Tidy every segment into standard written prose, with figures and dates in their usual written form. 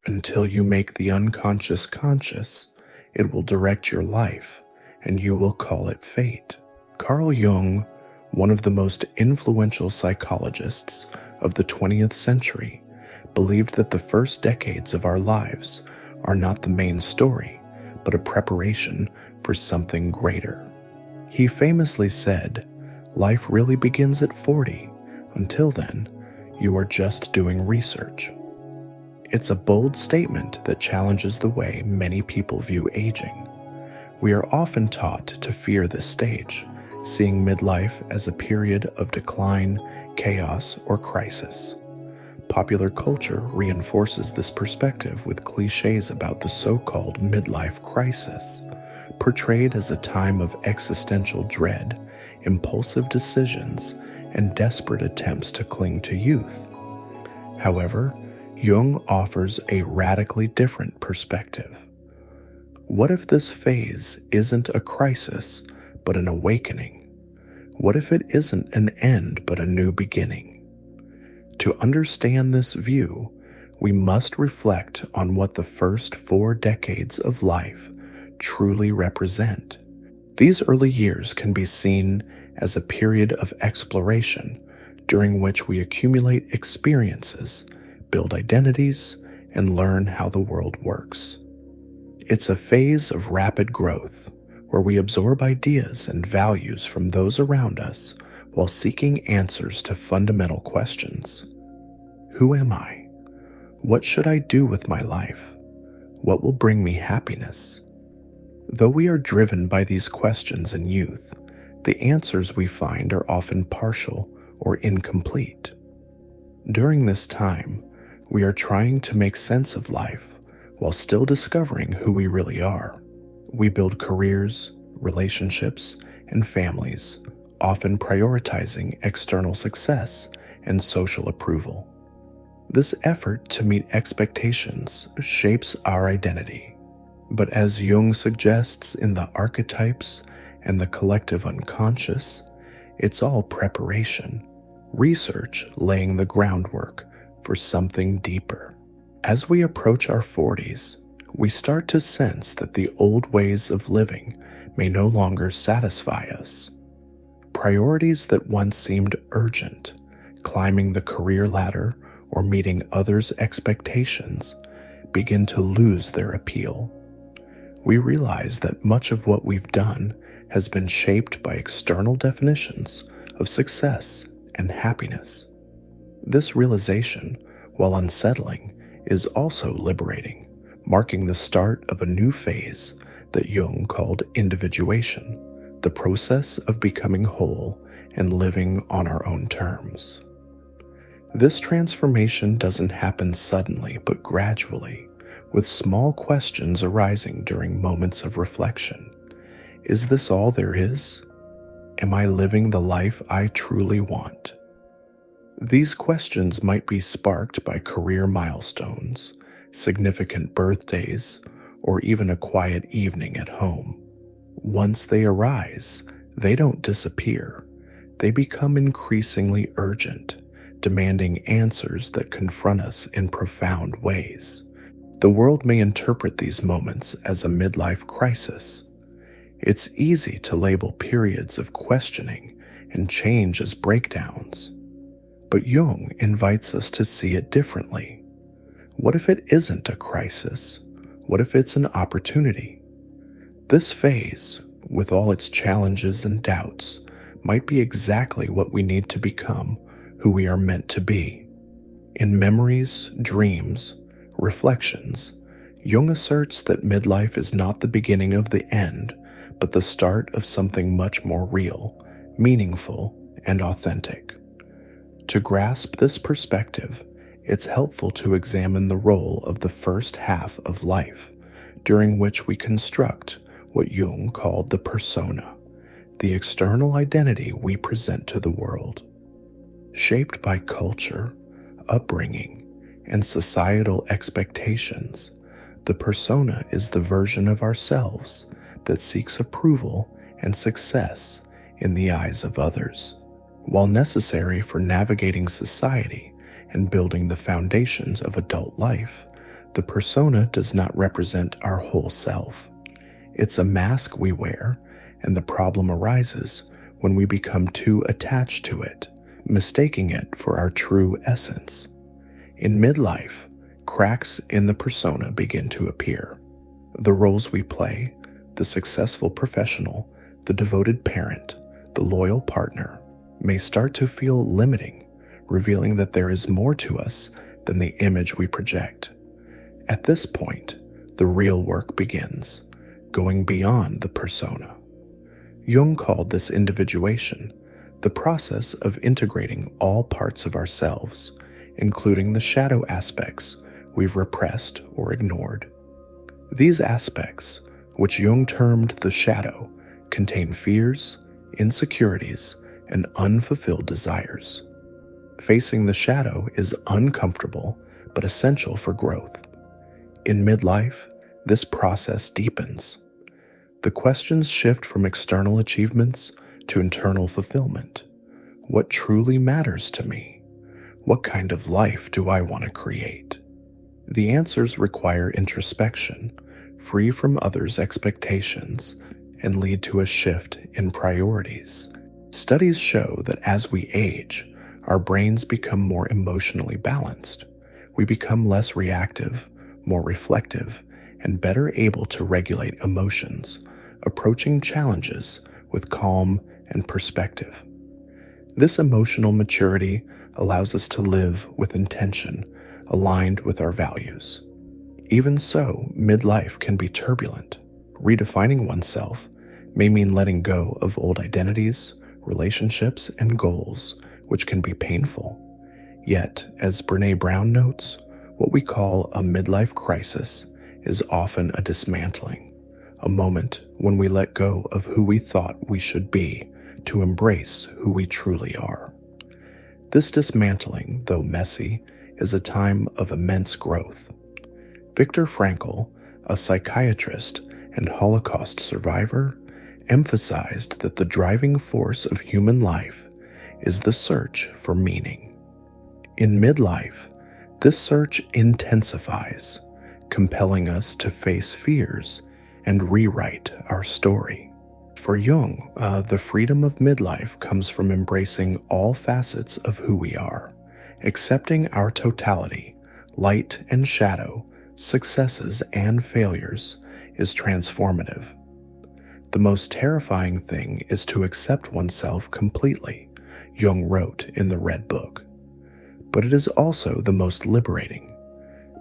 Until you make the unconscious conscious, it will direct your life, and you will call it fate. Carl Jung, one of the most influential psychologists of the 20th century, believed that the first decades of our lives are not the main story, but a preparation for something greater. He famously said, "Life really begins at 40. Until then, you are just doing research." It's a bold statement that challenges the way many people view aging. We are often taught to fear this stage, seeing midlife as a period of decline, chaos, or crisis. Popular culture reinforces this perspective with cliches about the so-called midlife crisis, portrayed as a time of existential dread, impulsive decisions, and desperate attempts to cling to youth. However, Jung offers a radically different perspective. What if this phase isn't a crisis, but an awakening? What if it isn't an end, but a new beginning? To understand this view, we must reflect on what the first 4 decades of life truly represent. These early years can be seen as a period of exploration during which we accumulate experiences, build identities, and learn how the world works. It's a phase of rapid growth where we absorb ideas and values from those around us while seeking answers to fundamental questions. Who am I? What should I do with my life? What will bring me happiness? Though we are driven by these questions in youth, the answers we find are often partial or incomplete. During this time, we are trying to make sense of life while still discovering who we really are. We build careers, relationships, and families, often prioritizing external success and social approval. This effort to meet expectations shapes our identity. But as Jung suggests in the archetypes and the collective unconscious, it's all preparation, research laying the groundwork for something deeper. As we approach our 40s, we start to sense that the old ways of living may no longer satisfy us. Priorities that once seemed urgent, climbing the career ladder or meeting others' expectations, begin to lose their appeal. We realize that much of what we've done has been shaped by external definitions of success and happiness. This realization, while unsettling, is also liberating, marking the start of a new phase that Jung called individuation, the process of becoming whole and living on our own terms. This transformation doesn't happen suddenly but gradually, with small questions arising during moments of reflection. Is this all there is? Am I living the life I truly want? These questions might be sparked by career milestones, significant birthdays, or even a quiet evening at home. Once they arise, they don't disappear. They become increasingly urgent, demanding answers that confront us in profound ways. The world may interpret these moments as a midlife crisis. It's easy to label periods of questioning and change as breakdowns. But Jung invites us to see it differently. What if it isn't a crisis? What if it's an opportunity? This phase, with all its challenges and doubts, might be exactly what we need to become who we are meant to be. In Memories, Dreams, Reflections, Jung asserts that midlife is not the beginning of the end, but the start of something much more real, meaningful, and authentic. To grasp this perspective, it's helpful to examine the role of the first half of life, during which we construct what Jung called the persona, the external identity we present to the world. Shaped by culture, upbringing, and societal expectations, the persona is the version of ourselves that seeks approval and success in the eyes of others. While necessary for navigating society and building the foundations of adult life, The persona does not represent our whole self. It's a mask we wear, and the problem arises when we become too attached to it, mistaking it for our true essence. In midlife, cracks in the persona begin to appear. The roles we play, the successful professional, the devoted parent, the loyal partner, may start to feel limiting, revealing that there is more to us than the image we project. At this point, the real work begins, going beyond the persona. Jung called this individuation, the process of integrating all parts of ourselves, including the shadow aspects we've repressed or ignored. These aspects, which Jung termed the shadow, contain fears, insecurities, and unfulfilled desires. Facing the shadow is uncomfortable but essential for growth. In midlife, this process deepens. The questions shift from external achievements to internal fulfillment. What truly matters to me? What kind of life do I want to create? The answers require introspection, free from others' expectations, and lead to a shift in priorities. Studies show that as we age, our brains become more emotionally balanced. We become less reactive, more reflective, and better able to regulate emotions, approaching challenges with calm and perspective. This emotional maturity allows us to live with intention, aligned with our values. Even so, midlife can be turbulent. Redefining oneself may mean letting go of old identities, relationships, and goals, which can be painful. Yet, as Brené Brown notes, what we call a midlife crisis is often a dismantling, a moment when we let go of who we thought we should be to embrace who we truly are. This dismantling, though messy, is a time of immense growth. Viktor Frankl, a psychiatrist and Holocaust survivor, emphasized that the driving force of human life is the search for meaning. In midlife, this search intensifies, compelling us to face fears and rewrite our story. For Jung, the freedom of midlife comes from embracing all facets of who we are, accepting our totality, light and shadow, successes and failures, is transformative. The most terrifying thing is to accept oneself completely, Jung wrote in the Red Book. But it is also the most liberating.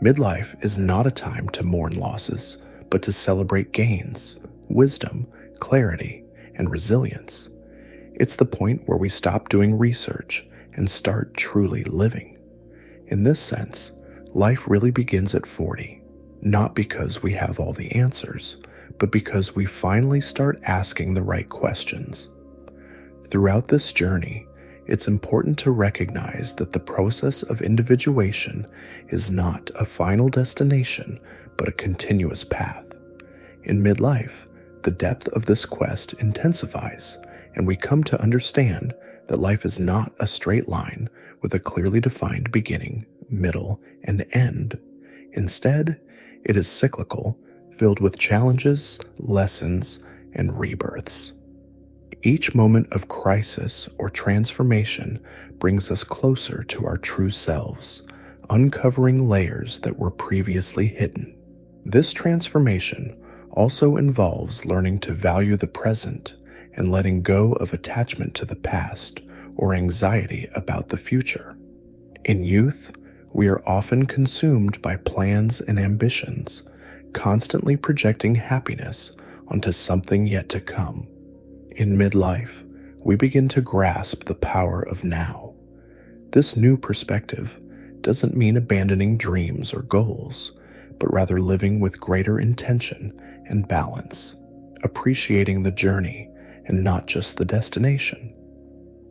Midlife is not a time to mourn losses, but to celebrate gains, wisdom, clarity, and resilience. It's the point where we stop doing research and start truly living. In this sense, life really begins at 40, not because we have all the answers, but because we finally start asking the right questions. Throughout this journey, it's important to recognize that the process of individuation is not a final destination, but a continuous path. In midlife, the depth of this quest intensifies, and we come to understand that life is not a straight line with a clearly defined beginning, middle, and end. Instead, it is cyclical, filled with challenges, lessons, and rebirths. Each moment of crisis or transformation brings us closer to our true selves, uncovering layers that were previously hidden. This transformation also involves learning to value the present and letting go of attachment to the past or anxiety about the future. In youth, we are often consumed by plans and ambitions, constantly projecting happiness onto something yet to come. In midlife, we begin to grasp the power of now. This new perspective doesn't mean abandoning dreams or goals, but rather living with greater intention and balance, appreciating the journey and not just the destination.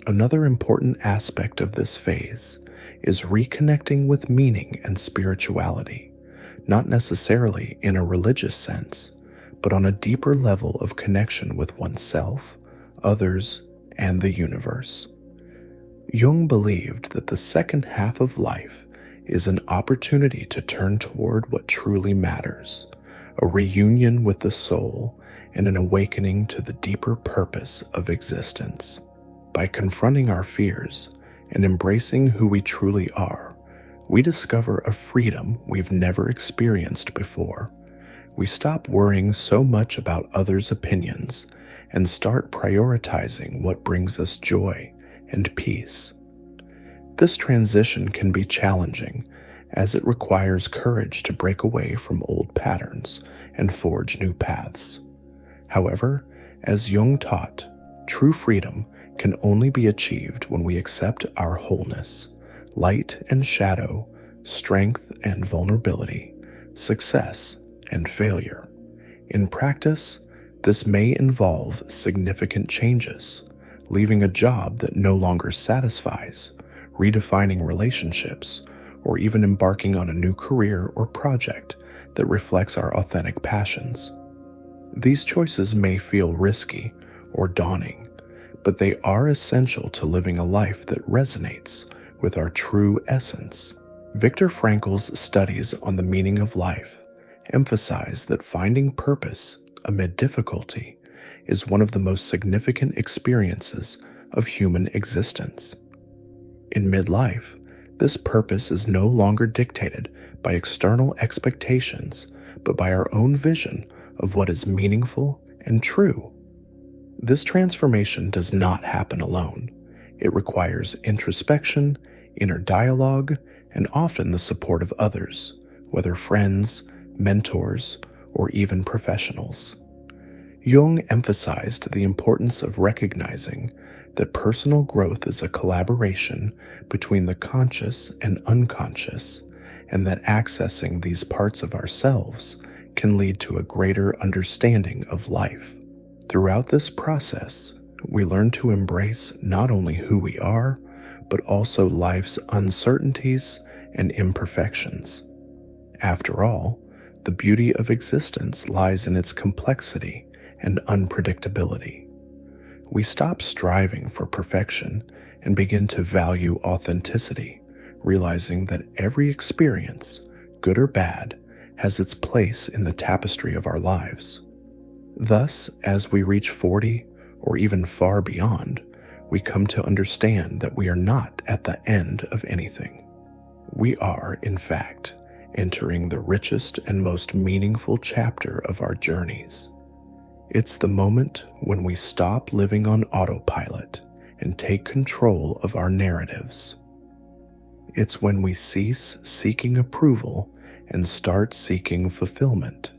Another important aspect of this phase is reconnecting with meaning and spirituality, not necessarily in a religious sense, but on a deeper level of connection with oneself, others, and the universe. Jung believed that the second half of life is an opportunity to turn toward what truly matters, a reunion with the soul and an awakening to the deeper purpose of existence. By confronting our fears and embracing who we truly are, we discover a freedom we've never experienced before. We stop worrying so much about others' opinions and start prioritizing what brings us joy and peace. This transition can be challenging, as it requires courage to break away from old patterns and forge new paths. However, as Jung taught, true freedom can only be achieved when we accept our wholeness, light and shadow, strength and vulnerability, success and failure. In practice, this may involve significant changes, leaving a job that no longer satisfies, redefining relationships, or even embarking on a new career or project that reflects our authentic passions. These choices may feel risky or daunting, but they are essential to living a life that resonates with our true essence. Viktor Frankl's studies on the meaning of life emphasize that finding purpose amid difficulty is one of the most significant experiences of human existence. In midlife, this purpose is no longer dictated by external expectations, but by our own vision of what is meaningful and true. This transformation does not happen alone. It requires introspection, inner dialogue, and often the support of others, whether friends, mentors, or even professionals. Jung emphasized the importance of recognizing that personal growth is a collaboration between the conscious and unconscious, and that accessing these parts of ourselves can lead to a greater understanding of life. Throughout this process, we learn to embrace not only who we are, but also life's uncertainties and imperfections. After all, the beauty of existence lies in its complexity and unpredictability. We stop striving for perfection and begin to value authenticity, realizing that every experience, good or bad, has its place in the tapestry of our lives. Thus, as we reach 40 or even far beyond, we come to understand that we are not at the end of anything. We are, in fact, entering the richest and most meaningful chapter of our journeys. It's the moment when we stop living on autopilot and take control of our narratives. It's when we cease seeking approval and start seeking fulfillment.